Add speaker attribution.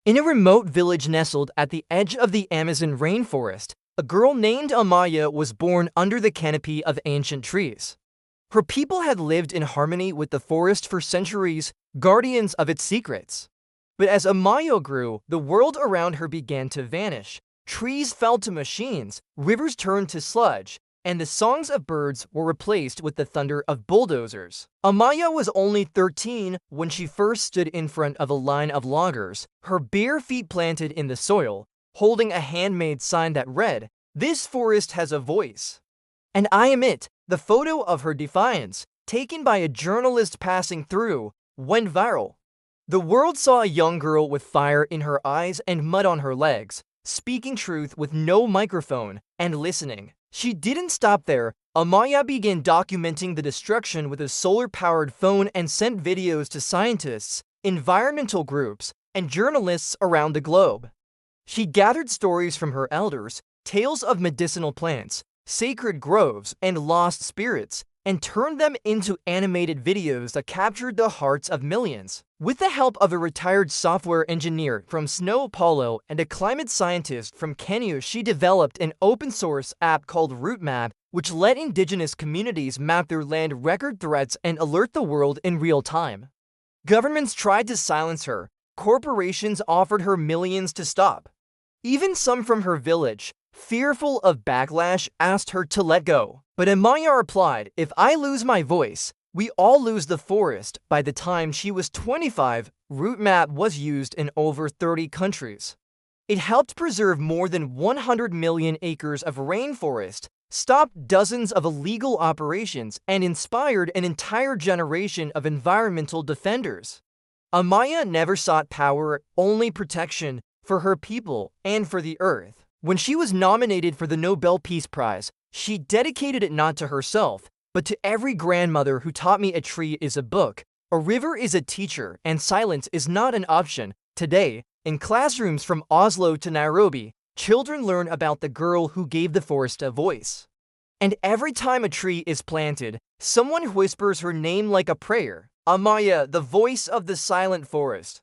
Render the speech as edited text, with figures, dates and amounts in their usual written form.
Speaker 1: In a remote village nestled at the edge of the Amazon rainforest, a girl named Amaya was born under the canopy of ancient trees. Her people had lived in harmony with the forest for centuries, guardians of its secrets. But as Amaya grew, the world around her began to vanish. Trees fell to machines, rivers turned to sludge, and the songs of birds were replaced with the thunder of bulldozers. Amaya was only 13 when she first stood in front of a line of loggers, her bare feet planted in the soil, holding a handmade sign that read, "This forest has a voice. And I am it." The photo of her defiance, taken by a journalist passing through, went viral. The world saw a young girl with fire in her eyes and mud on her legs, speaking truth with no microphone, and listening. She didn't stop there. Amaya began documenting the destruction with a solar-powered phone and sent videos to scientists, environmental groups, and journalists around the globe. She gathered stories from her elders, tales of medicinal plants, sacred groves, and lost spirits, and turned them into animated videos that captured the hearts of millions. With the help of a retired software engineer from São Paulo and a climate scientist from Kenya, she developed an open-source app called RootMap, which let indigenous communities map their land, record threats, and alert the world in real time. Governments tried to silence her. Corporations offered her millions to stop. Even some from her village, fearful of backlash, asked her to let go. But Amaya replied, "If I lose my voice, we all lose the forest." By the time she was 25, RootMap was used in over 30 countries. It helped preserve more than 100 million acres of rainforest, stopped dozens of illegal operations, and inspired an entire generation of environmental defenders. Amaya never sought power, only protection for her people and for the earth. When she was nominated for the Nobel Peace Prize, she dedicated it not to herself, but to every grandmother who taught me a tree is a book, a river is a teacher, and silence is not an option. Today, in classrooms from Oslo to Nairobi, children learn about the girl who gave the forest a voice. And every time a tree is planted, someone whispers her name like a prayer. Amaya, the voice of the silent forest.